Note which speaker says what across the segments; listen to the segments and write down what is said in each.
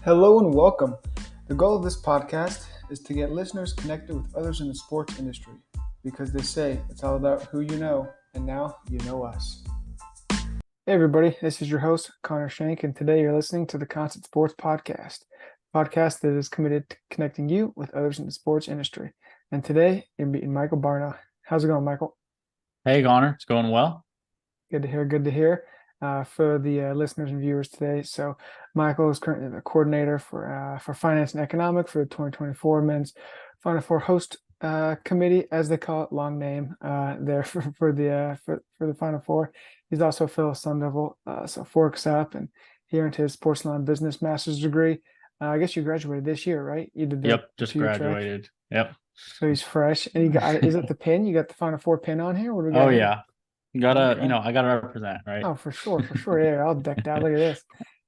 Speaker 1: Hello and welcome. The goal of this podcast is to get listeners connected with others in the sports industry because they say it's all about who you know, and now you know us. Hey, everybody, this is your host, Connor Shank, and today you're listening to the Constant Sports Podcast, a podcast that is committed to connecting you with others in the sports industry. And today you're meeting Michael Barna. How's it going, Michael?
Speaker 2: Hey, Connor, it's going well.
Speaker 1: Good to hear. Good to hear. For the listeners and viewers today, so Michael is currently the coordinator for finance and economic for the 2024 men's Final Four host committee, as they call it, long name there for the Final Four. He's also a fellow Sun Devil, so forks up, and he earned his sports law and business master's degree. I guess you graduated this year, right? You did the
Speaker 2: Yep, just
Speaker 1: 2 year track,
Speaker 2: graduated. Yep.
Speaker 1: so he's fresh. And you got is it the pin? You got the Final Four pin on here? What do we
Speaker 2: Oh
Speaker 1: got here?
Speaker 2: yeah.
Speaker 1: All
Speaker 2: Gotta,
Speaker 1: right.
Speaker 2: I gotta represent, right?
Speaker 1: Oh, for sure. Yeah, all decked out. Look at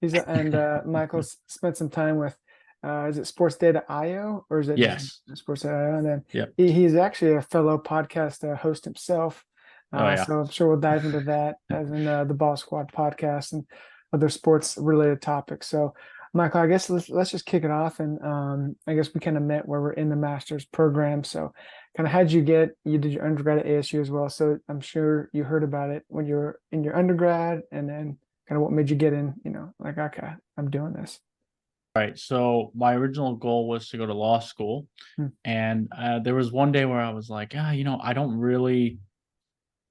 Speaker 1: this. Michael's spent some time with, is it Sports Data IO or is it just
Speaker 2: Yes.
Speaker 1: Sports Data IO? And then
Speaker 2: Yep.
Speaker 1: he's actually a fellow podcast host himself.
Speaker 2: Oh yeah.
Speaker 1: So I'm sure we'll dive into that as in the Ball Squad podcast and other sports related topics. So, Michael, I guess let's just kick it off. And I guess we kind of met where we're in the master's program. So, kind of how'd you did your undergrad at ASU as well. So I'm sure you heard about it when you were in your undergrad, and then kind of what made you get in, like, okay, I'm doing this.
Speaker 2: Right. So my original goal was to go to law school,
Speaker 1: Hmm.
Speaker 2: and there was one day where I was like, I don't really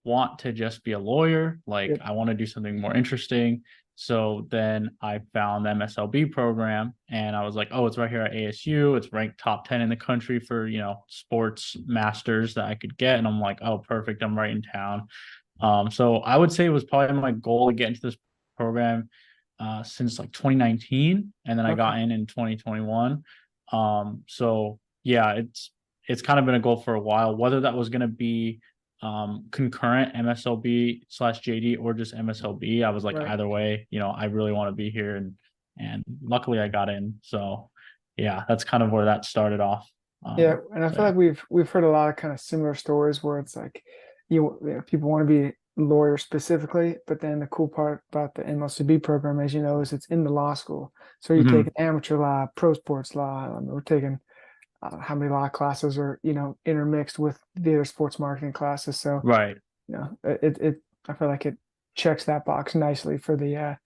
Speaker 2: want to just be a lawyer. Like,
Speaker 1: Yep.
Speaker 2: I want to do something more interesting. So then I found the MSLB program and I was like, oh, it's right here at ASU. It's ranked top 10 in the country for, sports masters that I could get. And I'm like, oh, perfect. I'm right in town. So I would say it was probably my goal to get into this program since like 2019. And then I
Speaker 1: Okay.
Speaker 2: got in 2021. So yeah, it's kind of been a goal for a while, whether that was going to be concurrent MSLB/JD or just MSLB. I was like,
Speaker 1: Right.
Speaker 2: either way, I really want to be here, and luckily I got in. So yeah, that's kind of where that started off.
Speaker 1: Yeah, and I
Speaker 2: So
Speaker 1: feel
Speaker 2: yeah.
Speaker 1: like we've heard a lot of kind of similar stories where it's like people want to be lawyers specifically, but then the cool part about the MLCB program, as you know, is it's in the law school. So you're taking
Speaker 2: Mhm.
Speaker 1: amateur law, pro sports law. We're taking how many law classes are intermixed with the other sports marketing classes. So
Speaker 2: Right.
Speaker 1: it I feel like it checks that box nicely for the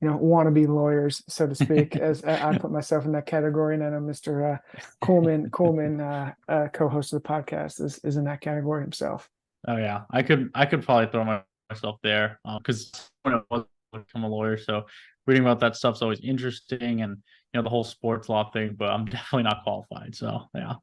Speaker 1: wannabe lawyers, so to speak, as I put myself in that category. And I know Mr. Coleman, co-host of the podcast, is in that category himself.
Speaker 2: Oh yeah, I could probably throw myself there because when I was to become a lawyer, so reading about that stuff's always interesting, and the whole sports law thing. But I'm definitely not qualified. So yeah.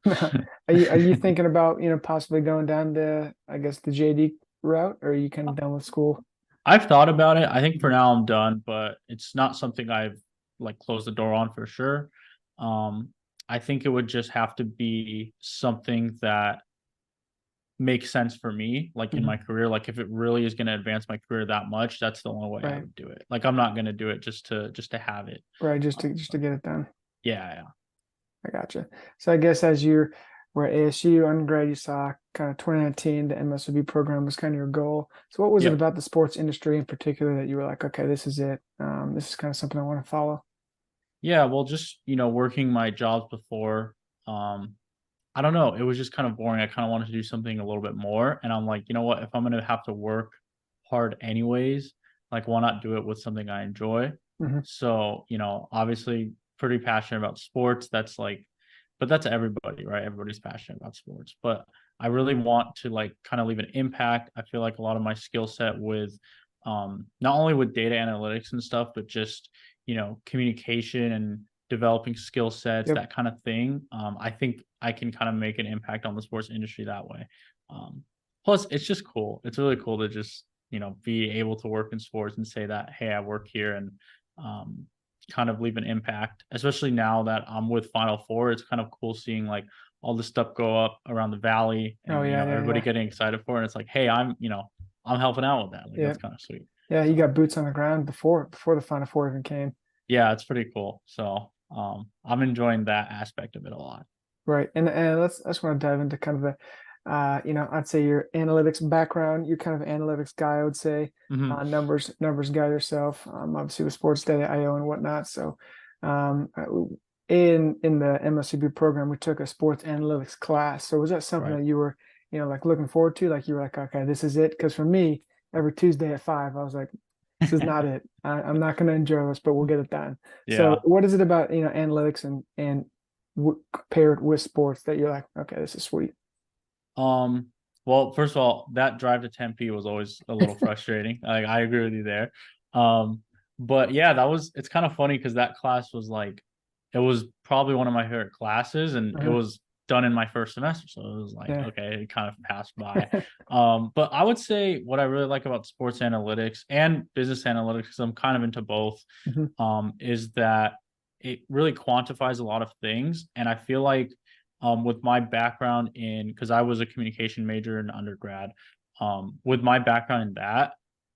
Speaker 1: Are you thinking about possibly going down the, I guess, the JD route, or are you kind of done with school?
Speaker 2: I've thought about it. I think for now I'm done, but it's not something I've like closed the door on for sure. Um, I think it would just have to be something that makes sense for me, like in
Speaker 1: Mhm.
Speaker 2: my career. Like if it really is going to advance my career that much, that's the only way I
Speaker 1: Right,
Speaker 2: would do it. Like I'm not going to do it just to have it.
Speaker 1: right, just
Speaker 2: Uh,
Speaker 1: to get it done.
Speaker 2: yeah, yeah.
Speaker 1: I gotcha. So I guess as you were at ASU undergrad, you saw kind of 2019, the MSW program was kind of your goal. So what was it
Speaker 2: Yep.
Speaker 1: about the sports industry in particular that you were like, okay, this is it. This is kind of something I want to follow.
Speaker 2: Yeah, well, just working my jobs before, um, I don't know. It was just kind of boring. I kind of wanted to do something a little bit more. And I'm like, you know what? If I'm going to have to work hard anyways, like, why not do it with something I enjoy?
Speaker 1: Hmm.
Speaker 2: So, obviously pretty passionate about sports. That's like, but that's everybody, right? Everybody's passionate about sports. But I really want to like kind of leave an impact. I feel like a lot of my skill set with not only with data analytics and stuff, but just, communication and developing skill sets,
Speaker 1: Yep.
Speaker 2: that kind of thing. I think I can kind of make an impact on the sports industry that way. Um, Plus, it's just cool. It's really cool to just be able to work in sports and say that, hey, I work here, and um, kind of leave an impact. Especially now that I'm with Final Four, it's kind of cool seeing like all this stuff go up around the valley,
Speaker 1: Oh
Speaker 2: and
Speaker 1: yeah, yeah,
Speaker 2: everybody
Speaker 1: yeah,
Speaker 2: getting excited for it. And it's like, hey, I'm helping out with that. Like
Speaker 1: yeah,
Speaker 2: that's kind of sweet.
Speaker 1: yeah. You
Speaker 2: So
Speaker 1: got boots on the ground before the Final Four even came.
Speaker 2: yeah, it's pretty cool. So I'm enjoying that aspect of it a lot.
Speaker 1: Right. And I just want to dive into kind of the, I'd say your analytics background. You're kind of an analytics guy, I would say,
Speaker 2: Hmm.
Speaker 1: numbers guy yourself. Obviously with sports data, IO and whatnot. So, In the MLCB program, we took a sports analytics class. So was that something
Speaker 2: Right.
Speaker 1: that you were, like looking forward to? Like you were like, okay, this is it. Because for me, every Tuesday at 5, I was like, this is not it. I'm not going to enjoy this, but we'll get it done. So
Speaker 2: Yeah.
Speaker 1: what is it about, analytics and paired with sports that you're like, okay, this is sweet.
Speaker 2: Um, well, first of all, that drive to Tempe was always a little frustrating. I agree with you there. Um, but yeah, it's kind of funny because that class was like, it was probably one of my favorite classes, and it
Speaker 1: Uh-huh.
Speaker 2: was done in my first semester. So it was like,
Speaker 1: Yeah.
Speaker 2: okay, it kind of passed by. But I would say what I really like about sports analytics and business analytics, because I'm kind of into both,
Speaker 1: Mhm.
Speaker 2: is that it really quantifies a lot of things. And I feel like with my background in, because I was a communication major in undergrad, with my background in that,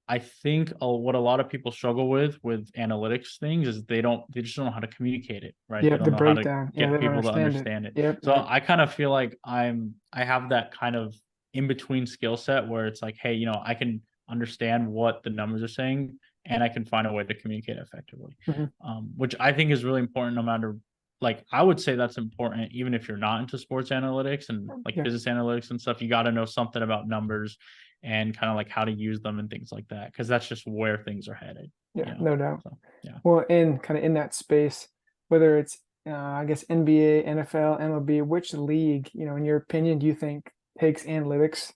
Speaker 2: I think what a lot of people struggle with analytics things is they just don't know how to communicate it, right? They
Speaker 1: Yep,
Speaker 2: don't
Speaker 1: the
Speaker 2: know how to
Speaker 1: breakdown. Yeah,
Speaker 2: get
Speaker 1: they don't
Speaker 2: people to
Speaker 1: understand it.
Speaker 2: understand it.
Speaker 1: Yep,
Speaker 2: So
Speaker 1: yep.
Speaker 2: I kind of feel like I have that kind of in between skill set where it's like, hey, I can understand what the numbers are saying, and I can find a way to communicate effectively,
Speaker 1: Mhm.
Speaker 2: which I think is really important no matter, like, I would say that's important even if you're not into sports analytics and like
Speaker 1: Yeah,
Speaker 2: business analytics and stuff. You got to know something about numbers and kind of like how to use them and things like that, because that's just where things are headed.
Speaker 1: yeah, no doubt.
Speaker 2: So yeah.
Speaker 1: Well, in kind of in that space, whether it's I guess NBA, NFL, MLB, which league, in your opinion, do you think takes analytics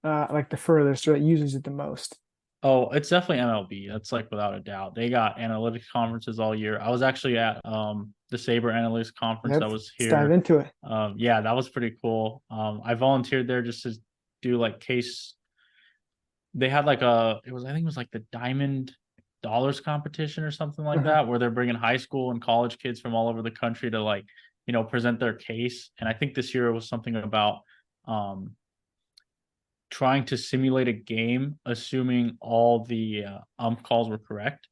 Speaker 1: like the furthest or that uses it the most?
Speaker 2: Oh, it's definitely MLB. That's like without a doubt. They got analytics conferences all year. I was actually at the Sabre Analytics conference that
Speaker 1: Yep,
Speaker 2: was
Speaker 1: let's dive
Speaker 2: here.
Speaker 1: into it.
Speaker 2: Yeah, that was pretty cool. I volunteered there just to do like case. They had like I think it was like the Diamond Dollars competition or something like
Speaker 1: Uh-huh.
Speaker 2: that, where they're bringing high school and college kids from all over the country to like, present their case. And I think this year it was something about um trying to simulate a game, assuming all the calls were correct.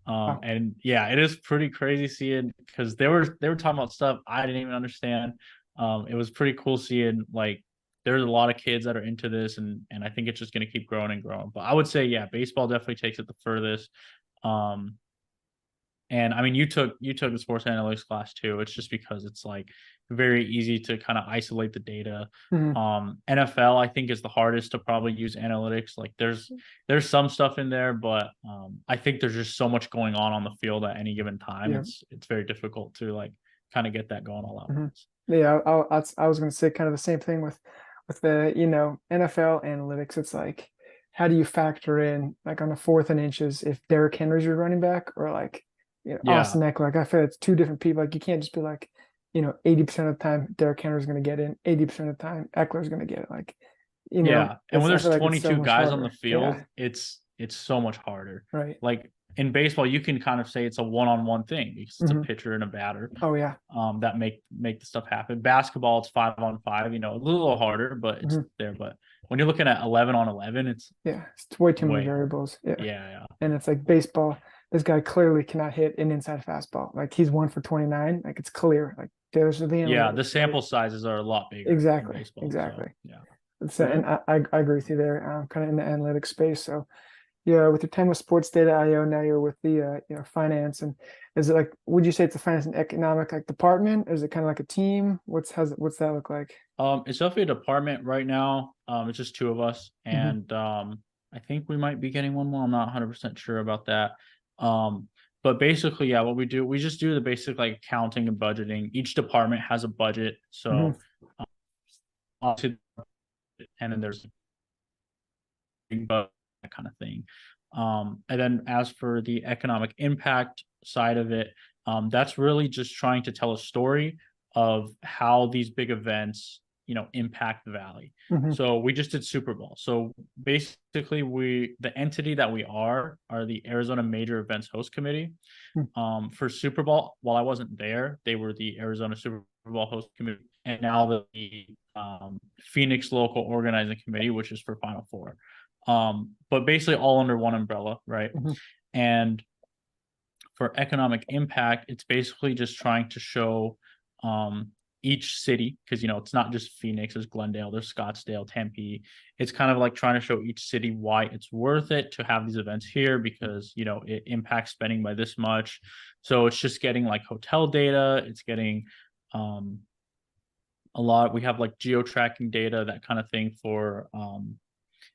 Speaker 1: Wow.
Speaker 2: And yeah, it is pretty crazy seeing, because they were talking about stuff I didn't even understand. It was pretty cool seeing like there's a lot of kids that are into this, and I think it's just going to keep growing and growing. But I would say, yeah, baseball definitely takes it the furthest. Um, and I mean, you took the sports analytics class too. It's just because it's like very easy to kind of isolate the data.
Speaker 1: Mhm.
Speaker 2: NFL, I think, is the hardest to probably use analytics. Like there's some stuff in there, but I think there's just so much going on the field at any given time.
Speaker 1: Yeah.
Speaker 2: It's very difficult to like kind of get that going all at
Speaker 1: Mhm.
Speaker 2: once.
Speaker 1: Yeah, I was going to say kind of the same thing with the NFL analytics. It's like, how do you factor in like on the fourth and inches if Derrick Henry's your running back or like
Speaker 2: Yeah,
Speaker 1: Austin Eckler? Like I feel it's two different people. Like you can't just be like 80% of the time Derrick Henry's going to get in, 80% of the time Eckler's going to get it. Like
Speaker 2: yeah. And when
Speaker 1: I
Speaker 2: there's
Speaker 1: feel like it's so
Speaker 2: 22
Speaker 1: much
Speaker 2: guys on the
Speaker 1: harder.
Speaker 2: field,
Speaker 1: Yeah,
Speaker 2: it's so much harder.
Speaker 1: right.
Speaker 2: Like in baseball, you can kind of say it's a one-on-one thing because it's a
Speaker 1: Hmm.
Speaker 2: pitcher and a batter
Speaker 1: Oh yeah.
Speaker 2: that make the stuff happen. Basketball, it's 5-on-5, a little harder, but it's
Speaker 1: Hmm.
Speaker 2: there. But when you're looking at 11-on-11, it's
Speaker 1: Yeah, it's way too many
Speaker 2: way harder.
Speaker 1: variables. Yeah.
Speaker 2: Yeah,
Speaker 1: And it's like baseball. This guy clearly cannot hit an inside fastball. Like he's 1 for 29. Like it's clear. Like there's the
Speaker 2: yeah. The
Speaker 1: analytics, right?
Speaker 2: sample sizes are a lot bigger in
Speaker 1: Exactly.
Speaker 2: baseball. So
Speaker 1: Exactly.
Speaker 2: yeah.
Speaker 1: So, and I agree with you there. Kind of in the analytics space. So yeah, with your time with sports data IO, now you're with the finance. And is it like, would you say it's a finance and economic like department? Or is it kind of like a team? What's that look like?
Speaker 2: It's definitely a department right now. It's just two of us,
Speaker 1: Hmm.
Speaker 2: and I think we might be getting one more. I'm not 100% sure about that. Um, but basically, yeah, what we do, we just do the basic like accounting and budgeting. Each department has a budget,
Speaker 1: Hmm.
Speaker 2: so to, and then there's that kind of thing. And then as for the economic impact side of it, that's really just trying to tell a story of how these big events, impact the valley.
Speaker 1: Hmm.
Speaker 2: So we just did Super Bowl. So basically, the entity that we are the Arizona Major Events Host Committee. For Super Bowl, while I wasn't there, they were the Arizona Super Bowl Host Committee, and now the Phoenix Local Organizing Committee, which is for Final Four. But basically all under one umbrella, right?
Speaker 1: Hmm.
Speaker 2: And for economic impact, it's basically just trying to show each city, because it's not just Phoenix, there's Glendale, there's Scottsdale, Tempe. It's kind of like trying to show each city why it's worth it to have these events here, because it impacts spending by this much. So it's just getting like hotel data, it's getting a lot. We have like geo tracking data, that kind of thing, for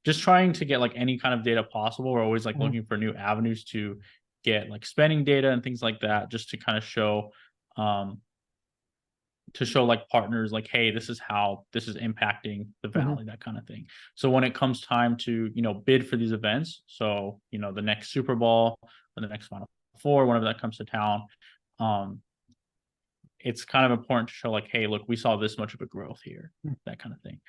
Speaker 2: just trying to get like any kind of data possible. We're always like
Speaker 1: Mhm.
Speaker 2: looking for new avenues to get like spending data and things like that, just to kind of um show like partners like, hey, this is how this is impacting the
Speaker 1: Mhm.
Speaker 2: valley, that kind of thing. So when it comes time to bid for these events, so the next Super Bowl or the next Final Four, whenever that comes to town, um it's kind of important to show like, hey, look, we saw this much of a growth here,
Speaker 1: Mm.
Speaker 2: that kind of thing.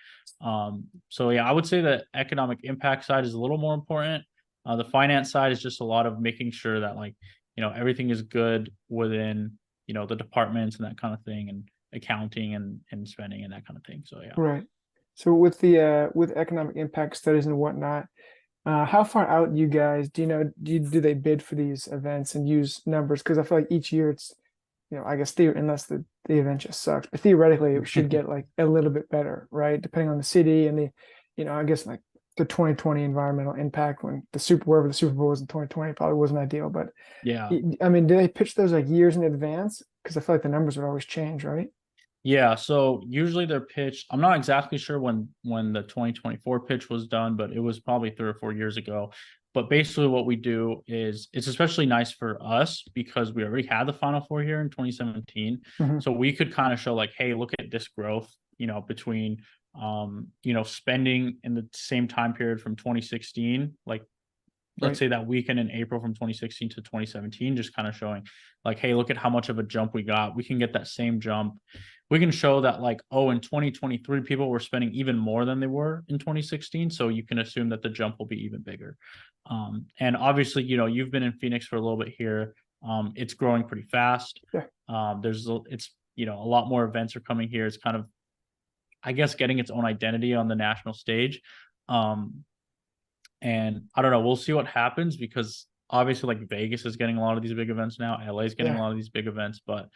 Speaker 2: So yeah, I would say that economic impact side is a little more important. The finance side is just a lot of making sure that like everything is good within the departments and that kind of thing, and accounting and spending and that kind of thing. So yeah.
Speaker 1: Right. So with the with economic impact studies and whatnot, how far out you guys do you know do they bid for these events and use numbers? Because I feel like each year it's I guess unless the event just sucks, but theoretically it should get like a little bit better, right? Depending on the city and the I guess like the 2020 environmental impact when wherever the Super Bowl was in 2020 probably wasn't ideal, but
Speaker 2: Yeah.
Speaker 1: I mean, do they pitch those like years in advance? Because I feel like the numbers would always change, right?
Speaker 2: Yeah, so usually they're pitched. I'm not exactly sure when the 2024 pitch was done, but it was probably 3 or 4 years ago. But basically, what we do is it's especially nice for us because we already had the Final Four here in 2017,
Speaker 1: Hmm.
Speaker 2: so we could kind of show like, hey, look at this growth, between spending in the same time period from 2016, like let's
Speaker 1: Right.
Speaker 2: say that weekend in April from 2016 to 2017, just kind of showing like, hey, look at how much of a jump we got. We can get that same jump. We can show that like, oh, in 2023, people were spending even more than they were in 2016. So you can assume that the jump will be even bigger. And obviously, you've been in Phoenix for a little bit here. It's growing pretty fast.
Speaker 1: Yeah.
Speaker 2: It's, a lot more events are coming here. It's kind of, I guess, getting its own identity on the national stage. Um, and I don't know, we'll see what happens, because obviously like Vegas is getting a lot of these big events now, LA is getting a
Speaker 1: Yeah.
Speaker 2: lot of these big events, but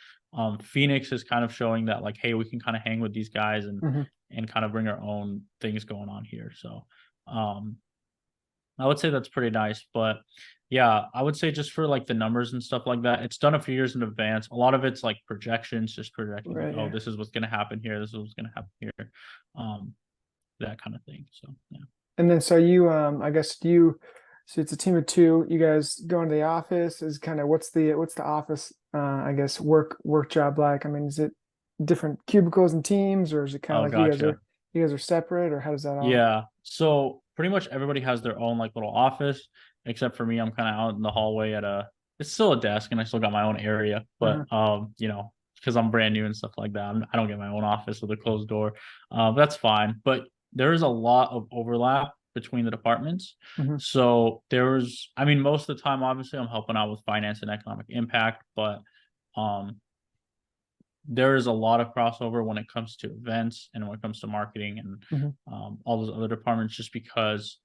Speaker 2: Phoenix is kind of showing that like, hey, we can kind of hang with these guys
Speaker 1: Hmm.
Speaker 2: and kind of bring our own things going on here. So um I would say that's pretty nice. But yeah, I would say just for like the numbers and stuff like that, it's done a few years in advance. A lot of it's like projections, just projecting like,
Speaker 1: Right.
Speaker 2: oh,
Speaker 1: Yeah.
Speaker 2: this is what's going to happen here, this is what's going to happen here, um that kind of thing. So yeah.
Speaker 1: And then so you I guess so it's a team of two. You guys go into the office is kind of what's the office I guess work job like? I mean, is it different cubicles and teams or is it kind of
Speaker 2: Oh,
Speaker 1: like
Speaker 2: gotcha.
Speaker 1: you guys are separate or how does that all
Speaker 2: Yeah. So pretty much everybody has their own like little office, except for me. I'm kind of out in the hallway it's still a desk and I still got my own area, but
Speaker 1: uh
Speaker 2: because I'm brand new and stuff like that, I don't get my own office with a closed door. But that's fine. But there is a lot of overlap between the departments.
Speaker 1: mhm,
Speaker 2: So I mean, most of the time, obviously, I'm helping out with finance and economic impact, but um there is a lot of crossover when it comes to events and when it comes to marketing and
Speaker 1: mhm,
Speaker 2: all those other departments, just because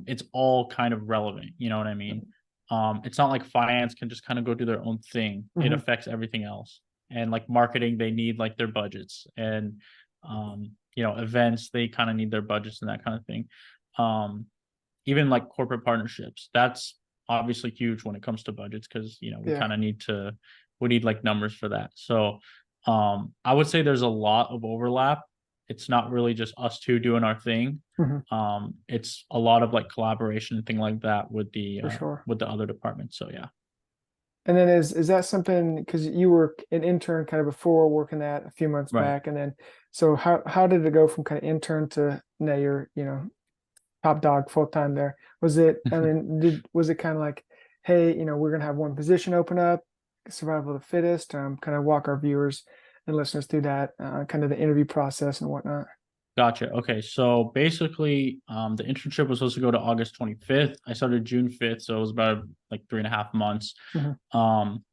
Speaker 2: it's all kind of relevant. You know what I mean? It's not like finance can just kind of go do their own thing. It
Speaker 1: mhm,
Speaker 2: affects everything else. And like marketing, they need like their budgets, and events, they kind of need their budgets and that kind of thing. Um, Even like corporate partnerships, that's obviously huge when it comes to budgets, because we
Speaker 1: yeah.
Speaker 2: kind of we need like numbers for that. So I would say there's a lot of overlap. It's not really just us two doing our thing.
Speaker 1: Mhm,
Speaker 2: It's a lot of like collaboration and thing like that
Speaker 1: for sure.
Speaker 2: with the other departments. So yeah.
Speaker 1: And then is that something because you were an intern kind of before working that a few months
Speaker 2: Right.
Speaker 1: back and then so how did it go from kind of intern to now you're top dog full time there. Was it, I mean, was it kind of like, hey, we're gonna have one position open up, survival of the fittest, kind of walk our viewers and listeners through that, kind of the interview process and whatnot.
Speaker 2: Gotcha. Okay. So basically, the internship was supposed to go to August 25th. I started June 5th. So it was about like 3.5 months.
Speaker 1: Mhm,
Speaker 2: Um,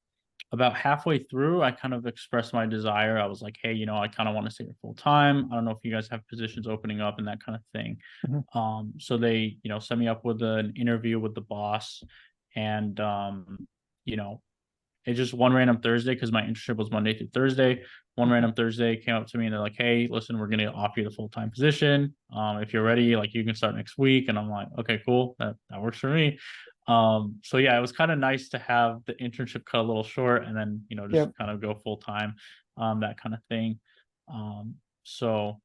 Speaker 2: about halfway through, I kind of expressed my desire. I was like, hey, I kind of want to stay here full time. I don't know if you guys have positions opening up and that kind of thing.
Speaker 1: mhm,
Speaker 2: So they, set me up with an interview with the boss, and you know, it just one random Thursday, because my internship was Monday through Thursday. One random Thursday came up to me and they're like, "Hey, listen, we're gonna offer you the full-time position. If you're ready, like you can start next week." And I'm like, "Okay, cool, that works for me." So yeah, it was kind of nice to have the internship cut a little short and then just
Speaker 1: Yep.
Speaker 2: kind of go full time, that kind of thing. So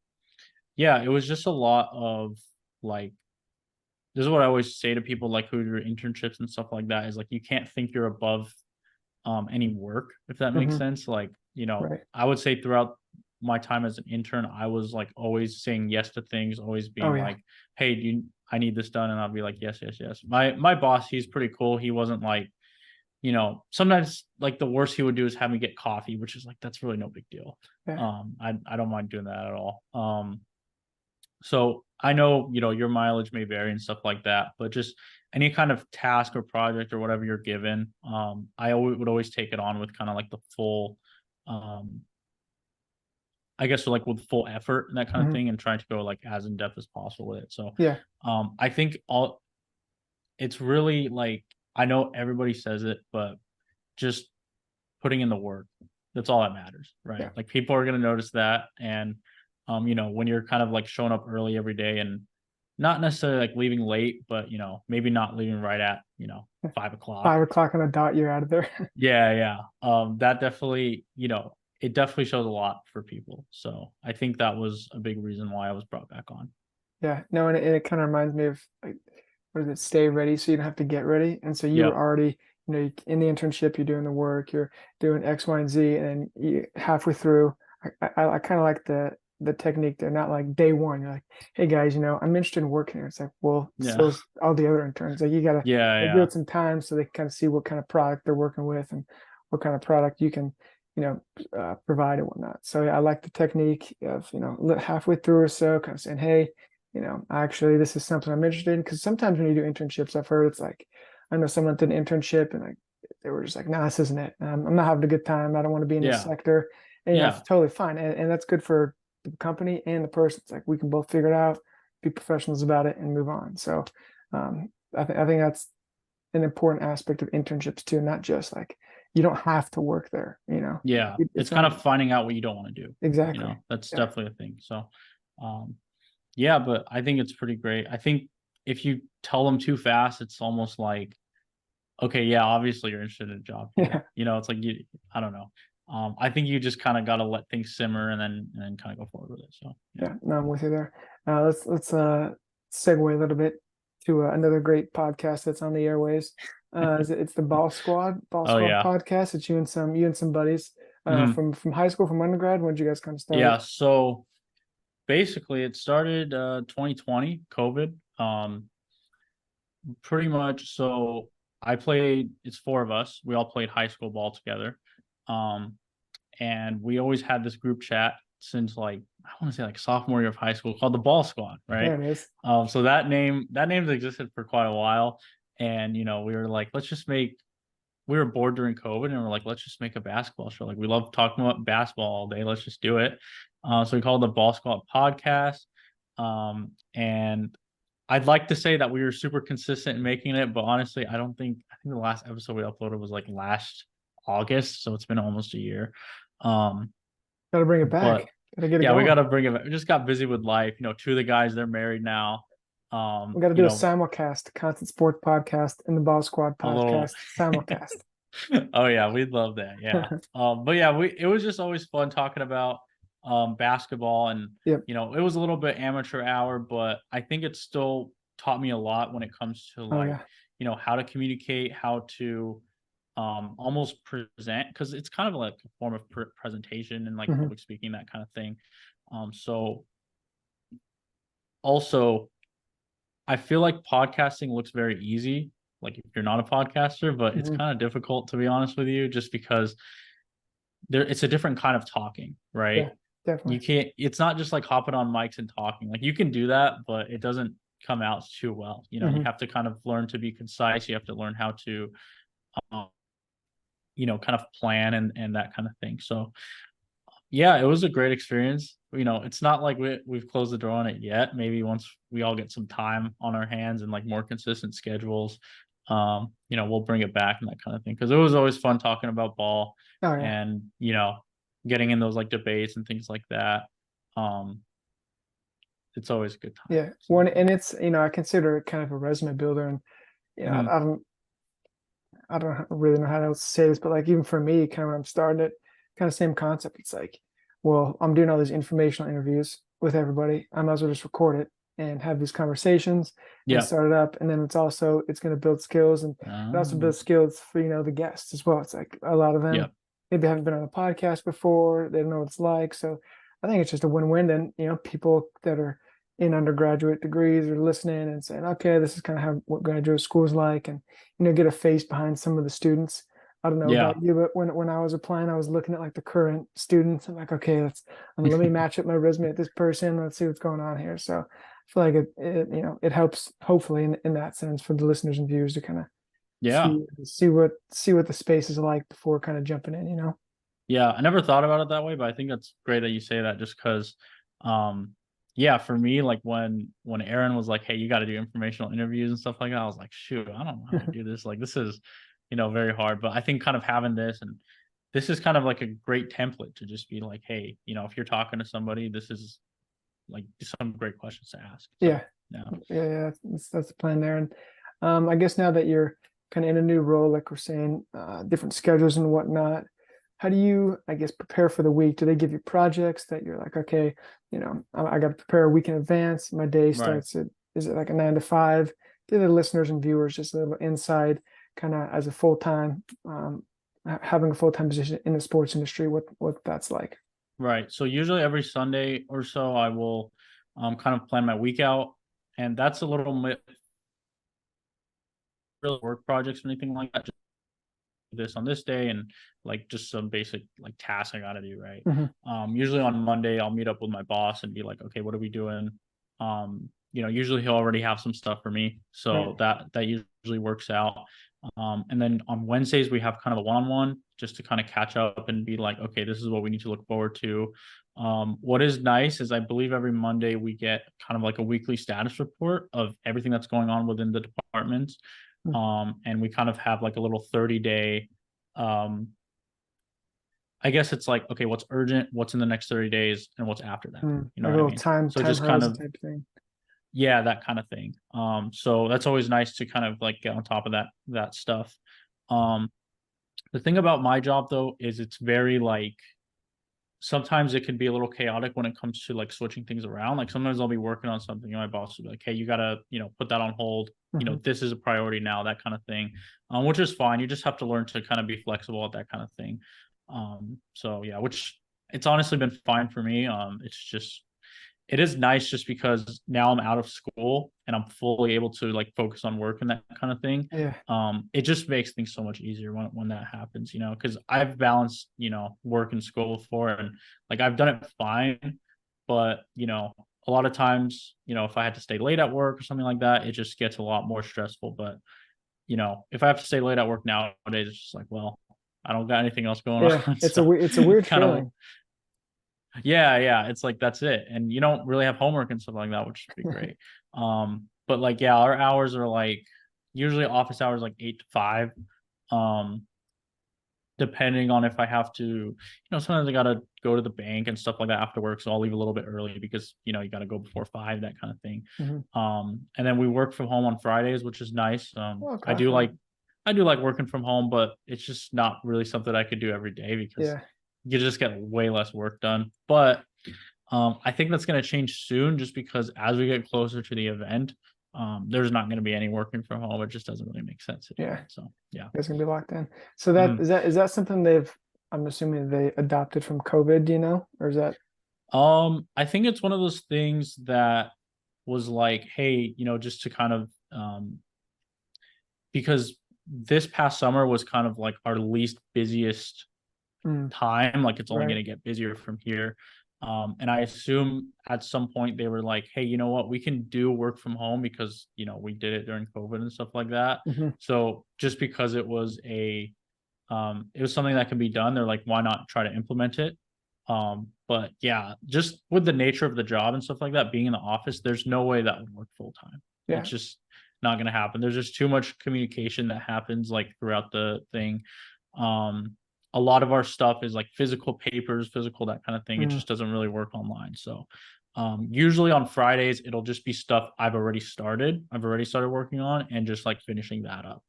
Speaker 2: yeah, it was just a lot of like, this is what I always say to people like who do internships and stuff like that, is like you can't think you're above any work, if that makes
Speaker 1: Hmm.
Speaker 2: sense. Like,
Speaker 1: Right.
Speaker 2: I would say throughout my time as an intern, I was like always saying yes to things, always
Speaker 1: Oh
Speaker 2: being
Speaker 1: yeah.
Speaker 2: like, "Hey, I need this done?" And I'll be like, "Yes, yes, yes." My boss, he's pretty cool. He wasn't like, sometimes like the worst he would do is have me get coffee, which is like that's really no big deal.
Speaker 1: Yeah.
Speaker 2: I don't mind doing that at all. So I know, your mileage may vary and stuff like that, but just any kind of task or project or whatever you're given, would always take it on with kind of like the full, um, I guess, like with full effort and that kind of
Speaker 1: Hmm.
Speaker 2: thing, and trying to go like as in depth as possible with it. So,
Speaker 1: Yeah.
Speaker 2: I think it's really like, I know everybody says it, but just putting in the work. That's all that matters, right?
Speaker 1: Yeah.
Speaker 2: Like people are gonna notice that, and when you're kind of like showing up early every day and not necessarily like leaving late, but maybe not leaving right at 5 o'clock.
Speaker 1: 5 o'clock on the dot, you're out of there.
Speaker 2: Yeah, yeah. That definitely, it definitely shows a lot for people. So I think that was a big reason why I was brought back on.
Speaker 1: Yeah. No, and it kind of reminds me of like, what is it? Stay ready, so you don't have to get ready. And so you were
Speaker 2: Yep.
Speaker 1: already, in the internship, you're doing the work, you're doing X, Y, and Z, and then halfway through, I kind of like the technique. They're not like day one. You're like, hey guys, I'm interested in working here. It's like, well,
Speaker 2: Yeah.
Speaker 1: so's all the other interns. Like you gotta
Speaker 2: Yeah,
Speaker 1: give
Speaker 2: yeah.
Speaker 1: it some time so they can kind of see what kind of product they're working with and what kind of product you can, provide and whatnot. So yeah, I like the technique of, halfway through or so, kind of saying, hey, actually, this is something I'm interested in. Because sometimes when you do internships, I've heard it's like, I know someone did an internship and like they were just like, nah, this isn't it. I'm not having a good time. I don't want to be in this
Speaker 2: Yeah.
Speaker 1: sector. And
Speaker 2: Yeah.
Speaker 1: it's totally fine. And that's good for the company and the person. It's like we can both figure it out, be professionals about it, and move on. So I think that's an important aspect of internships too, not just like you don't have to work there,
Speaker 2: Yeah. It's
Speaker 1: It's
Speaker 2: kind
Speaker 1: not
Speaker 2: of finding out what you don't want to do.
Speaker 1: exactly.
Speaker 2: That's
Speaker 1: Yeah.
Speaker 2: definitely a thing. So um yeah, but I think it's pretty great. I think if you tell them too fast, it's almost like, okay, yeah, obviously you're interested in a job here.
Speaker 1: Yeah.
Speaker 2: It's like I don't know. I think you just kind of got to let things simmer and then kind of go forward with it. So yeah.
Speaker 1: Yeah, no, I'm with you there. Let's segue a little bit to another great podcast that's on the airways. It's the Ball
Speaker 2: Oh
Speaker 1: Squad
Speaker 2: yeah.
Speaker 1: podcast. It's you and some buddies
Speaker 2: Hmm.
Speaker 1: from high school, from undergrad. When did you guys kind of start it?
Speaker 2: Yeah. So basically, it started 2020, COVID. Pretty much. So I played. It's four of us. We all played high school ball together. Um, and we always had this group chat since like, I want to say like sophomore year of high school, called the Ball Squad, right?
Speaker 1: There it is.
Speaker 2: So that name's existed for quite a while, and we were like, let's just make. We were bored during COVID, and we're like, let's just make a basketball show. Like we love talking about basketball all day. Let's just do it. So we called the Ball Squad podcast, and I'd like to say that we were super consistent in making it, but honestly, I think the last episode we uploaded was like last August, so it's been almost a year. Um,
Speaker 1: Got to bring it
Speaker 2: but
Speaker 1: back. Got to get it
Speaker 2: yeah, we
Speaker 1: going.
Speaker 2: gotta bring it back. We just got busy with life. Two of the guys, they're married now.
Speaker 1: We got to do a simulcast, Constant Sports Podcast and the Ball Squad
Speaker 2: A little.
Speaker 1: podcast simulcast.
Speaker 2: Oh yeah, we'd love that. Yeah. But yeah, it was just always fun talking about basketball, and
Speaker 1: Yep.
Speaker 2: it was a little bit amateur hour, but I think it still taught me a lot when it comes to
Speaker 1: Oh
Speaker 2: like,
Speaker 1: yeah.
Speaker 2: how to communicate, how to almost present, because it's kind of like a form of presentation and like
Speaker 1: Hmm.
Speaker 2: public speaking, that kind of thing. So also, I feel like podcasting looks very easy, like if you're not a podcaster, but it's
Speaker 1: Hmm.
Speaker 2: kind of difficult, to be honest with you, just because it's a different kind of talking,
Speaker 1: Yeah,
Speaker 2: right? You
Speaker 1: definitely.
Speaker 2: can't, it's not just like hopping on mics and talking. Like you can do that, but it doesn't come out too well. You
Speaker 1: Hmm.
Speaker 2: have to kind of learn to be concise. You have to learn how to, um, kind of plan and that kind of thing. So yeah, it was a great experience. It's not like we've closed the door on it yet. Maybe once we all get some time on our hands and like more consistent schedules, we'll bring it back and that kind of thing. Cause it was always fun talking about ball
Speaker 1: Oh yeah.
Speaker 2: and, getting in those like debates and things like that. Um, it's always a good time.
Speaker 1: Yeah.
Speaker 2: So,
Speaker 1: One, and it's, I consider it kind of a resume builder, and
Speaker 2: mhm,
Speaker 1: I don't really know how else to say this, but like even for me, kind of when I'm starting it, kind of same concept. It's like, well, I'm doing all these informational interviews with everybody. I might as well just record it and have these conversations and
Speaker 2: yeah.
Speaker 1: start it up. And then it's going to build skills, and it also builds
Speaker 2: Um,
Speaker 1: skills for, the guests as well. It's like a lot of
Speaker 2: yeah.
Speaker 1: them maybe haven't been on a podcast before. They don't know what it's like. So I think it's just a win-win. Then, people that are in undergraduate degrees are listening and saying, okay, this is kind of how what graduate school is like, and get a face behind some of the students. I don't know
Speaker 2: Yeah.
Speaker 1: about you, but when I was applying, I was looking at like the current students. I'm like, okay, let me match up my resume with this person. Let's see what's going on here. So I feel like it helps hopefully in that sense for the listeners and viewers to kind of
Speaker 2: Yeah.
Speaker 1: see what the space is like before kind of jumping in.
Speaker 2: Yeah. I never thought about it that way, but I think that's great that you say that just because, um, yeah, for me, like when Aaron was like, "Hey, you got to do informational interviews and stuff like that," I was like, "Shoot, I don't know how to do this. Like, this is, very hard." But I think kind of having this, and this is kind of like a great template to just be like, "Hey, if you're talking to somebody, this is like some great questions to ask."
Speaker 1: Yeah,
Speaker 2: So yeah.
Speaker 1: yeah, that's the plan there. And I guess now that you're kind of in a new role, like we're saying, different schedules and whatnot, how do you, I guess, prepare for the week? Do they give you projects that you're like, okay, I got to prepare a week in advance. My day
Speaker 2: Right.
Speaker 1: starts is it like a 9 to 5? Give the listeners and viewers just a little inside, kind of as a full-time, having a full-time position in the sports industry, what that's like.
Speaker 2: Right. So usually every Sunday or so, I will kind of plan my week out, and that's a little bit real work projects or anything like that. Just do this on this day, and like just some basic like tasks I got to do. Right.
Speaker 1: Hmm.
Speaker 2: Usually on Monday, I'll meet up with my boss and be like, okay, what are we doing? Usually he'll already have some stuff for me,
Speaker 1: Right.
Speaker 2: so that usually works out. And then on Wednesdays we have kind of a one-on-one just to kind of catch up and be like, okay, this is what we need to look forward to. What is nice is I believe every Monday we get kind of like a weekly status report of everything that's going on within the department. And we kind of have like a little 30-day, um, I guess it's like, okay, what's urgent, what's in the next 30 days, and what's after that. You know
Speaker 1: Like a
Speaker 2: what I
Speaker 1: little
Speaker 2: mean? So
Speaker 1: time
Speaker 2: just kind
Speaker 1: horizon
Speaker 2: of,
Speaker 1: type thing.
Speaker 2: yeah, that kind of thing. So that's always nice to kind of like get on top of that stuff. Um, the thing about my job though is it's very like sometimes it can be a little chaotic when it comes to like switching things around. Like sometimes I'll be working on something and my boss will be like, hey, you gotta, put that on hold.
Speaker 1: Hmm.
Speaker 2: This is a priority now, that kind of thing. Which is fine. You just have to learn to kind of be flexible at that kind of thing. So yeah, which it's honestly been fine for me. It's just it is nice just because now I'm out of school and I'm fully able to like focus on work and that kind of thing.
Speaker 1: Yeah.
Speaker 2: It just makes things so much easier when that happens, because I've balanced, work and school before, and like I've done it fine, but a lot of times, if I had to stay late at work or something like that, it just gets a lot more stressful. But if I have to stay late at work nowadays, it's just like, well, I don't got anything else going
Speaker 1: Yeah.
Speaker 2: on.
Speaker 1: It's a
Speaker 2: So
Speaker 1: it's a weird
Speaker 2: kind of,
Speaker 1: feeling.
Speaker 2: yeah, it's like that's it. And you don't really have homework and stuff like that, which would be great. But like yeah, our hours are like usually office hours like 8 to 5. Um, depending on if I have to, sometimes I gotta go to the bank and stuff like that after work. So I'll leave a little bit early because you gotta go before 5, that kind of thing.
Speaker 1: Hmm.
Speaker 2: And then we work from home on Fridays, which is nice. I
Speaker 1: Okay.
Speaker 2: do like working from home, but it's just not really something I could do every day because
Speaker 1: Yeah.
Speaker 2: you just get way less work done. But I think that's going to change soon just because as we get closer to the event, there's not going to be any working from home. It just doesn't really make sense to do
Speaker 1: Yeah.
Speaker 2: that. So, yeah.
Speaker 1: It's gonna be locked in. So that
Speaker 2: Mhm.
Speaker 1: is that something I'm assuming they adopted from COVID, do you know? Or is that
Speaker 2: I think it's one of those things that was like, hey, just to kind of, because this past summer was kind of like our least busiest
Speaker 1: mm,
Speaker 2: time. Like it's only
Speaker 1: right?
Speaker 2: going to get busier from here. And I assume at some point they were like, hey, you know what? We can do work from home because, we did it during COVID and stuff like that.
Speaker 1: Hmm.
Speaker 2: So just because it was something that can be done, they're like, why not try to implement it? But yeah, just with the nature of the job and stuff like that, being in the office, there's no way that would work full time. It's
Speaker 1: Yeah.
Speaker 2: just not going to happen. There's just too much communication that happens like throughout the thing. A lot of our stuff is like physical papers, physical, that kind of thing. It
Speaker 1: Mm,
Speaker 2: just doesn't really work online. So usually on Fridays, it'll just be stuff I've already started working on and just like finishing that up.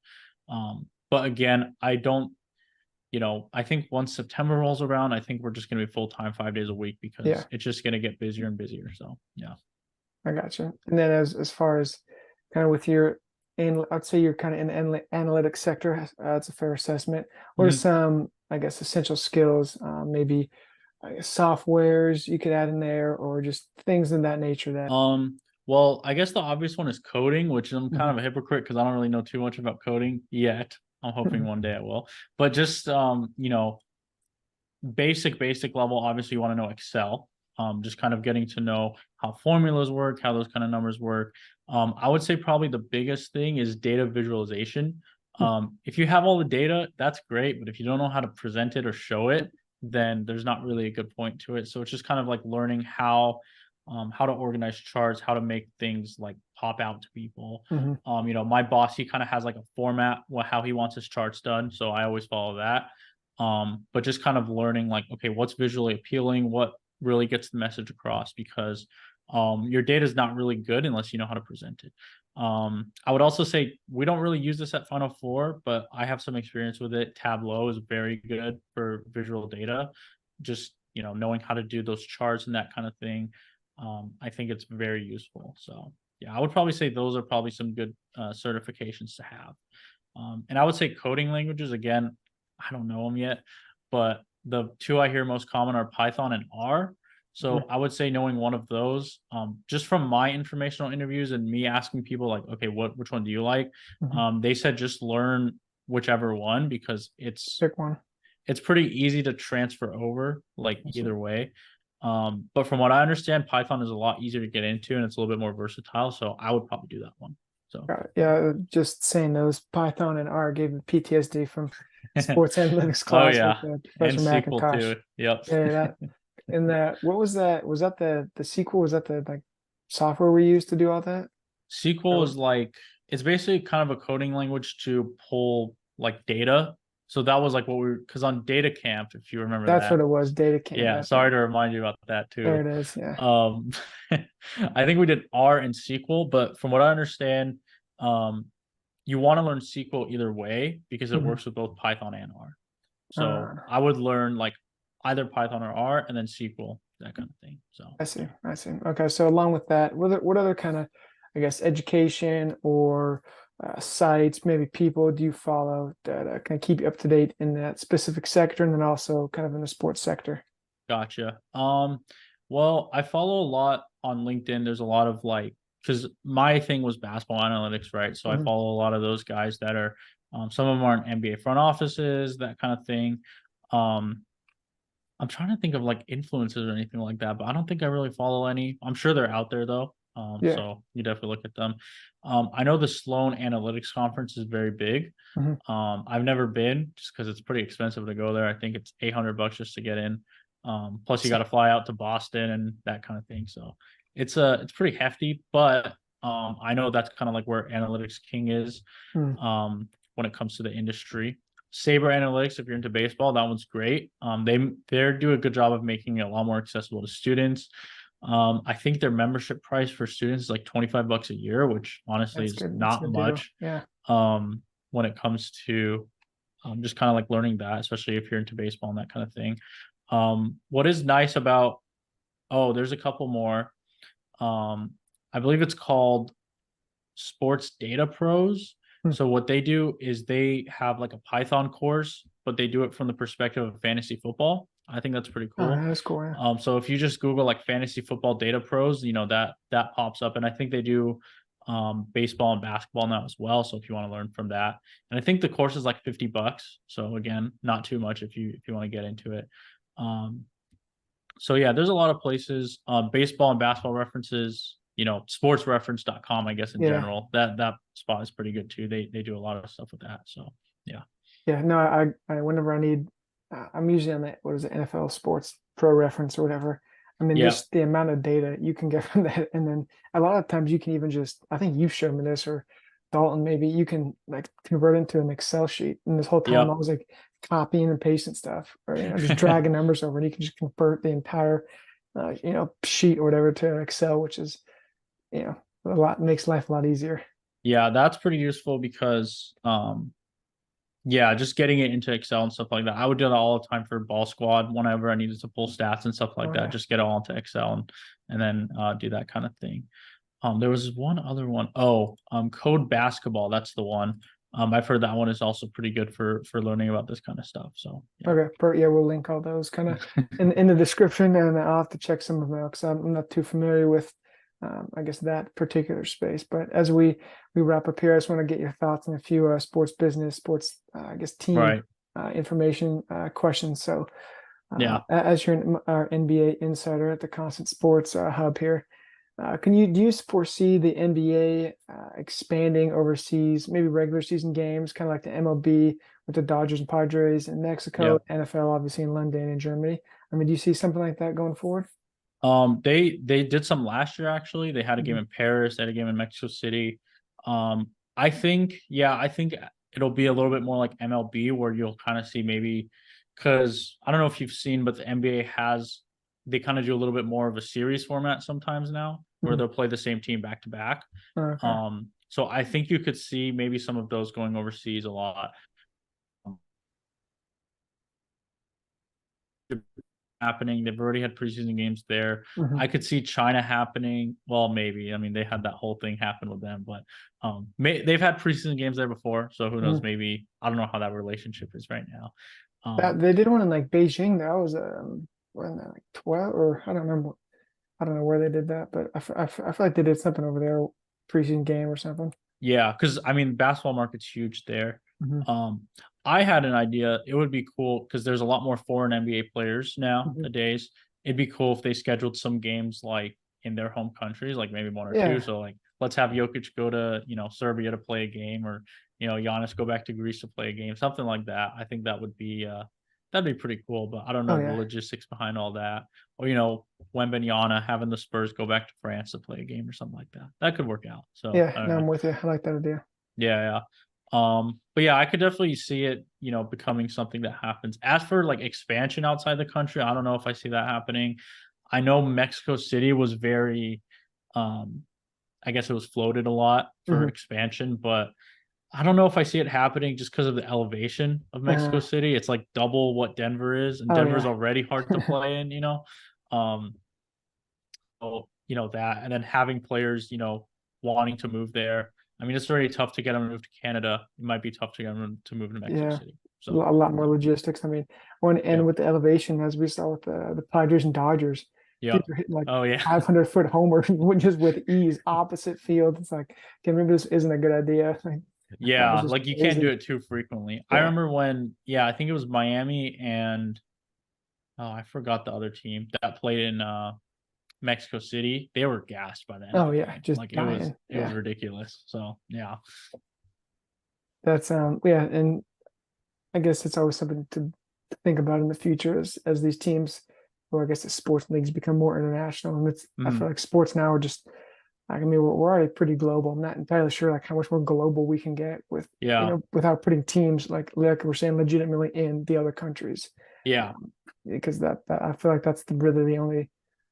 Speaker 2: But again, I don't, I think once September rolls around, I think we're just going to be full time 5 days a week because
Speaker 1: yeah,
Speaker 2: it's just going to get busier and busier. So yeah.
Speaker 1: I got you. And then as far as kind of with your, I'd say you're kind of in the analytics sector. That's a fair assessment. What are
Speaker 2: Mhm.
Speaker 1: some, I guess, essential skills, maybe I guess, softwares you could add in there, or just things in that nature that.
Speaker 2: Well, I guess the obvious one is coding, which I'm kind
Speaker 1: Mhm.
Speaker 2: of a hypocrite because I don't really know too much about coding yet. I'm hoping one day I will. But just basic level, obviously you want to know Excel. Just kind of getting to know how formulas work, how those kind of numbers work. I would say probably the biggest thing is data visualization. If you have all the data, that's great, but if you don't know how to present it or show it, then there's not really a good point to it. So it's just kind of like learning how to organize charts, how to make things like pop out to people.
Speaker 1: Mhm.
Speaker 2: My boss, he kind of has like a format, how he wants his charts done. So I always follow that. But just kind of learning like, okay, what's visually appealing, what really gets the message across, because your data is not really good unless you know how to present it. I would also say we don't really use this at Final Four, but I have some experience with it. Tableau is very good for visual data. Just knowing how to do those charts and that kind of thing. I think it's very useful. So yeah, I would probably say those are probably some good certifications to have. And I would say coding languages, again, I don't know them yet, but the two I hear most common are Python and R.
Speaker 1: Mhm.
Speaker 2: So I would say knowing one of those, just from my informational interviews and me asking people like, okay, which one do you like?
Speaker 1: Mhm.
Speaker 2: They said just learn whichever one because
Speaker 1: Pick one.
Speaker 2: it's pretty easy to transfer over like
Speaker 1: I see.
Speaker 2: either way. But from what I understand, Python is a lot easier to get into and it's a little bit more versatile. So I would probably do that one. So
Speaker 1: Got it. Yeah, just saying those Python and R gave me PTSD from sports analytics
Speaker 2: oh
Speaker 1: class with
Speaker 2: yeah, and
Speaker 1: Professor
Speaker 2: SQL
Speaker 1: McIntosh.
Speaker 2: too. Yep.
Speaker 1: Yeah, that and that. What was that? Was that the SQL? Was that the like software we used to do all that? Or
Speaker 2: SQL is like it's basically kind of a coding language to pull like data. So that was like what we because on Data Camp, if you remember
Speaker 1: that's what
Speaker 2: that.
Speaker 1: it was. Data came.
Speaker 2: Yeah,
Speaker 1: That's right.
Speaker 2: sorry to remind you about that
Speaker 1: There
Speaker 2: too.
Speaker 1: it is. Yeah.
Speaker 2: Um, I think we did R and SQL, but from what I understand, um, you want to learn SQL either way because it
Speaker 1: Mhm.
Speaker 2: works with both Python and R. So
Speaker 1: Uh,
Speaker 2: I would learn like either Python or R and then SQL, that kind of thing. So
Speaker 1: I see.
Speaker 2: yeah.
Speaker 1: I see. Okay. So along with that, what other kind of, I guess, education or sites, maybe people do you follow that can keep you up to date in that specific sector, and then also kind of in the sports sector?
Speaker 2: Gotcha. Well, I follow a lot on LinkedIn. There's a lot of like, because my thing was basketball analytics, right? So I
Speaker 1: Mhm.
Speaker 2: follow a lot of those guys that are, some of them are in NBA front offices, that kind of thing. Um, I'm trying to think of like influencers or anything like that, but I don't think I really follow any. I'm sure they're out there though.
Speaker 1: Yeah.
Speaker 2: So you definitely look at them. I know the Sloan Analytics Conference is very big.
Speaker 1: Mhm.
Speaker 2: I've never been just because it's pretty expensive to go there. I think it's $800 just to get in. Plus you got to fly out to Boston and that kind of thing. So it's pretty hefty, but I know that's kind of like where Analytics King is
Speaker 1: Mm.
Speaker 2: when it comes to the industry. Saber Analytics, if you're into baseball, that one's great. They do a good job of making it a lot more accessible to students. I think their membership price for students is like $25 a year, which honestly
Speaker 1: That's
Speaker 2: is
Speaker 1: good. That's a
Speaker 2: not
Speaker 1: good deal.
Speaker 2: much
Speaker 1: Yeah.
Speaker 2: when it comes to just kind of like learning that, especially if you're into baseball and that kind of thing. What is nice about, oh, there's a couple more. Um, I believe it's called Sports Data Pros.
Speaker 1: Mm.
Speaker 2: So what they do is they have like a Python course, but they do it from the perspective of fantasy football. I think that's pretty
Speaker 1: Oh,
Speaker 2: cool.
Speaker 1: that's cool. Yeah.
Speaker 2: So if you just Google like fantasy football data pros, that pops up, and I think they do baseball and basketball now as well. So if you want to learn from that, and I think the course is like $50. So again, not too much if you want to get into it. Um, so yeah, there's a lot of places, baseball and basketball references, sportsreference.com, I guess in
Speaker 1: Yeah.
Speaker 2: general. That spot is pretty good too. They do a lot of stuff with that. So yeah.
Speaker 1: Yeah. No, I whenever I need, I'm usually on the, what is it, NFL Sports Pro Reference or whatever. I mean,
Speaker 2: Yeah.
Speaker 1: just the amount of data you can get from that, and then a lot of times you can even just, I think you showed me this, or Dalton, maybe you can like convert into an Excel sheet. And this whole time I
Speaker 2: Yep.
Speaker 1: was like copying and pasting stuff, or just dragging numbers over, and you can just convert the entire sheet or whatever to Excel, which is a lot makes life a lot easier.
Speaker 2: Yeah, that's pretty useful because yeah, just getting it into Excel and stuff like that. I would do that all the time for ball squad whenever I needed to pull stats and stuff like
Speaker 1: Oh
Speaker 2: that.
Speaker 1: yeah.
Speaker 2: Just get it all into Excel and then do that kind of thing. There was one other one. Oh, Code Basketball. That's the one. I've heard that one is also pretty good for learning about this kind of stuff. So yeah.
Speaker 1: Okay, yeah, we'll link all those kind of in the description, and I'll have to check some of them out because I'm not too familiar with, I guess, that particular space. But as we wrap up here, I just want to get your thoughts on a few sports business, sports, I guess, team
Speaker 2: Right.
Speaker 1: information questions. So,
Speaker 2: Yeah.
Speaker 1: as you're our NBA insider at the Constant Sports Hub here, do you foresee the NBA expanding overseas, maybe regular season games, kind of like the MLB with the Dodgers and Padres in Mexico,
Speaker 2: Yeah.
Speaker 1: NFL obviously in London and Germany? I mean, do you see something like that going forward?
Speaker 2: They did some last year actually. They had a game
Speaker 1: Mhm.
Speaker 2: in Paris, they had a game in Mexico City. I think, yeah, I think it'll be a little bit more like MLB where you'll kind of see maybe because I don't know if you've seen, but the NBA has they kind of do a little bit more of a series format sometimes now where
Speaker 1: Mhm.
Speaker 2: they'll play the same team back to back.
Speaker 1: Okay.
Speaker 2: So I think you could see maybe some of those going overseas a lot. Happening. They've already had preseason games there.
Speaker 1: Mhm.
Speaker 2: I could see China happening. Well, maybe. I mean, they had that whole thing happen with them, but they've had preseason games there before. So who knows?
Speaker 1: Mhm.
Speaker 2: Maybe I don't know how that relationship is right now.
Speaker 1: That
Speaker 2: Um,
Speaker 1: they did one in like Beijing. That was when like 12, or I don't remember. I don't know where they did that, but I feel like they did something over there, preseason game or something.
Speaker 2: yeah, because I mean, basketball market's huge there.
Speaker 1: Mhm.
Speaker 2: Um, I had an idea. It would be cool because there's a lot more foreign NBA players
Speaker 1: Mhm.
Speaker 2: nowadays. It'd be cool if they scheduled some games like in their home countries, like maybe one or two.
Speaker 1: Yeah.
Speaker 2: So like, let's have Jokic go to Serbia to play a game, or Giannis go back to Greece to play a game, something like that. I think that'd be pretty cool. But I don't
Speaker 1: Oh
Speaker 2: know the
Speaker 1: yeah.
Speaker 2: logistics behind all that. Or Wembanyama having the Spurs go back to France to play a game or something like that. That could work out. So
Speaker 1: Yeah.
Speaker 2: I don't
Speaker 1: No,
Speaker 2: know.
Speaker 1: I'm with you. I like that idea.
Speaker 2: Yeah, yeah. But yeah, I could definitely see it, becoming something that happens. As for like expansion outside the country, I don't know if I see that happening. I know Mexico City was very, um, I guess it was floated a lot for
Speaker 1: Mhm.
Speaker 2: expansion, but I don't know if I see it happening just because of the elevation of Mexico
Speaker 1: Uh,
Speaker 2: City. It's like double what Denver is, and
Speaker 1: oh
Speaker 2: Denver's
Speaker 1: yeah.
Speaker 2: already hard to play in. Um, so, that, and then having players, wanting to move there. I mean, it's already tough to get them to move to Canada. It might be tough to get them to move to Mexico
Speaker 1: Yeah.
Speaker 2: City.
Speaker 1: A
Speaker 2: So,
Speaker 1: lot more logistics. I mean, when
Speaker 2: yeah,
Speaker 1: and with the elevation, as we saw with the Padres and Dodgers,
Speaker 2: yeah.
Speaker 1: teams are hitting like
Speaker 2: Oh, yeah.
Speaker 1: 500-foot homers just with ease, opposite field. It's like, okay, maybe this isn't a good idea. Like, that was
Speaker 2: Yeah.
Speaker 1: just
Speaker 2: Like you can't do
Speaker 1: crazy.
Speaker 2: it too frequently. I
Speaker 1: Yeah.
Speaker 2: remember when, yeah, I think it was Miami and, oh, I forgot the other team that played in Mexico City. They were gassed by the end of
Speaker 1: Oh
Speaker 2: the
Speaker 1: yeah,
Speaker 2: game.
Speaker 1: just
Speaker 2: Like
Speaker 1: dying.
Speaker 2: it was
Speaker 1: Yeah.
Speaker 2: ridiculous. So, yeah.
Speaker 1: That's yeah, and I guess it's always something to think about in the future as these teams, or I guess the sports leagues become more international. And I
Speaker 2: Mhm.
Speaker 1: feel like sports now are just, I mean, we're already pretty global. I'm not entirely sure like how much more global we can get with,
Speaker 2: Yeah.
Speaker 1: without putting teams like we're saying legitimately in the other countries.
Speaker 2: Yeah.
Speaker 1: Because that I feel like that's really the only,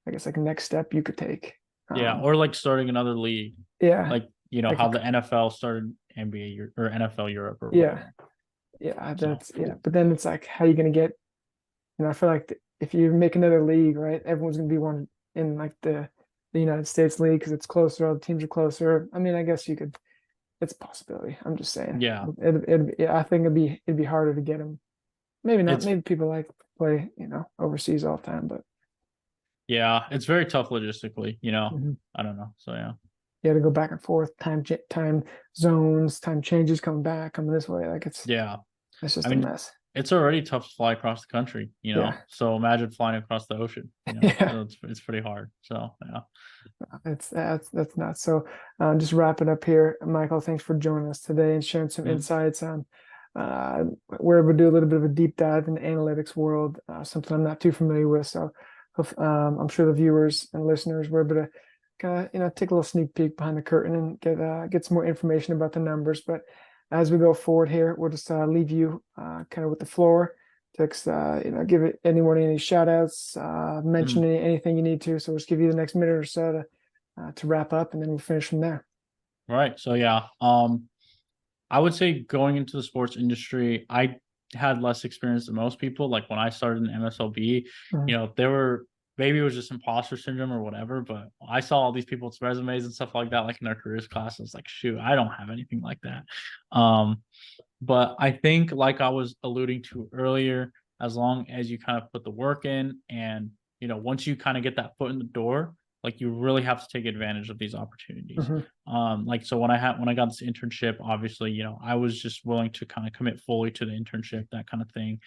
Speaker 1: I guess, like next step you could take.
Speaker 2: Yeah.
Speaker 1: Um,
Speaker 2: Or like starting another league.
Speaker 1: yeah,
Speaker 2: Like
Speaker 1: like
Speaker 2: how the NFL started NBA or NFL Europe or
Speaker 1: yeah,
Speaker 2: whatever.
Speaker 1: yeah,
Speaker 2: So
Speaker 1: that's yeah. But then it's like, how are you gonna get? I feel like if you make another league, right, everyone's gonna be one in like the United States league because it's closer, all the teams are closer. I mean, I guess you could. It's a possibility. I'm just saying.
Speaker 2: yeah,
Speaker 1: Yeah, I think it'd be harder to get them. Maybe not.
Speaker 2: it's
Speaker 1: Maybe people like to play, overseas all the time, but
Speaker 2: it's very tough logistically.
Speaker 1: mhm.
Speaker 2: I don't know. So yeah,
Speaker 1: You had to go back and forth, time zones, time changes, coming back, coming this way. Like
Speaker 2: yeah.
Speaker 1: it's
Speaker 2: I
Speaker 1: just a
Speaker 2: mean,
Speaker 1: mess.
Speaker 2: it's already tough to fly across the country.
Speaker 1: Yeah,
Speaker 2: So imagine flying across the ocean.
Speaker 1: yeah.
Speaker 2: So it's pretty hard. So yeah.
Speaker 1: That's nuts. So, just wrap it up here, Michael. Thanks for joining us today and sharing some
Speaker 2: Mhm.
Speaker 1: insights on. We're able to do a little bit of a deep dive in the analytics world, something I'm not too familiar with. So, I'm sure the viewers and listeners were able to kind of take a little sneak peek behind the curtain and get some more information about the numbers. But as we go forward here, we'll just leave you kind of with the floor to give it anyone any shout outs, mention anything you need to. So we'll just give you the next minute or so to wrap up, and then we'll finish from there.
Speaker 2: Right. So yeah, I would say going into the sports industry, I had less experience than most people. Like when I started in MSLB, there were maybe it was just imposter syndrome or whatever, but I saw all these people's resumes and stuff like that, like in our careers class. I was like, shoot, I don't have anything like that. But I think, like I was alluding to earlier, as long as you kind of put the work in and, once you kind of get that foot in the door, like you really have to take advantage of these opportunities. So when I got this internship, obviously, I was just willing to kind of commit fully to the internship, that kind of thing.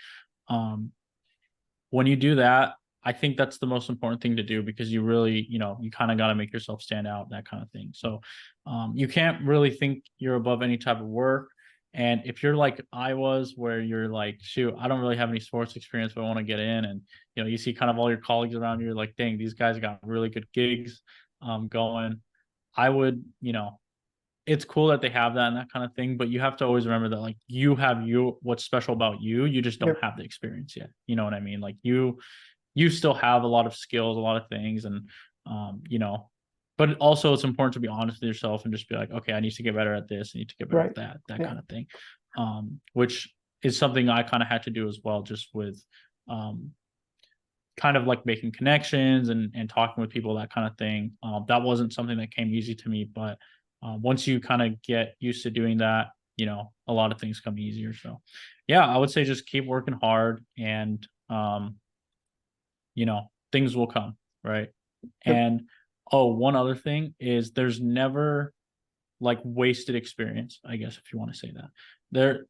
Speaker 2: When you do that, I think that's the most important thing to do, because you really, you kind of got to make yourself stand out, that kind of thing. So you can't really think you're above any type of work. And if you're like I was, where you're like, shoot, I don't really have any sports experience, but I want to get in, and you see kind of all your colleagues around you, you're like, dang, these guys got really good gigs going. I would, it's cool that they have that and that kind of thing, but you have to always remember that, like, you have what's special about you just don't have the experience yet. You know what I mean? Like you still have a lot of skills, a lot of things, and but also it's important to be honest with yourself and just be like, okay, I need to get better at this, I need to get better at that kind of thing, which is something I kind of had to do as well, just with kind of like making connections and talking with people, that kind of thing. That wasn't something that came easy to me, but once you kind of get used to doing that, a lot of things come easier. So yeah, I would say just keep working hard, and things will come, right? And one other thing is, there's never like wasted experience, I guess, if you want to say that.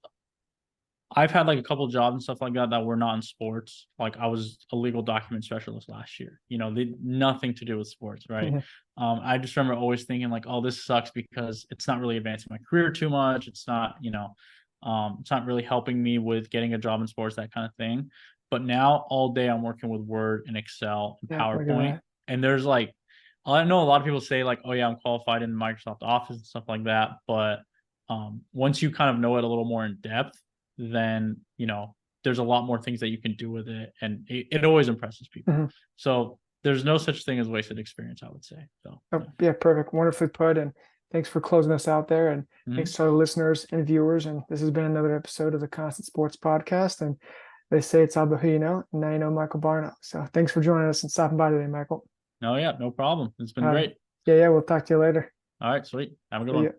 Speaker 2: I've had like a couple jobs and stuff like that were not in sports. Like I was a legal document specialist last year. They nothing to do with sports, right? I just remember always thinking like, oh, this sucks because it's not really advancing my career too much. It's not, it's not really helping me with getting a job in sports, that kind of thing. But now all day I'm working with Word and Excel and PowerPoint. And there's like, I know a lot of people say like, oh yeah, I'm qualified in Microsoft Office and stuff like that. But once you kind of know it a little more in depth, then, there's a lot more things that you can do with it. And it always impresses people. So there's no such thing as wasted experience, I would say. So
Speaker 1: yeah, perfect. Wonderfully put. And thanks for closing us out there. And thanks to our listeners and viewers. And this has been another episode of the Constant Sports Podcast. And they say it's all about who you know. And now you know Michael Barno. So thanks for joining us and stopping by today, Michael.
Speaker 2: No, yeah, no problem. It's been great.
Speaker 1: Yeah, we'll talk to you later.
Speaker 2: All right, sweet. Have a good one.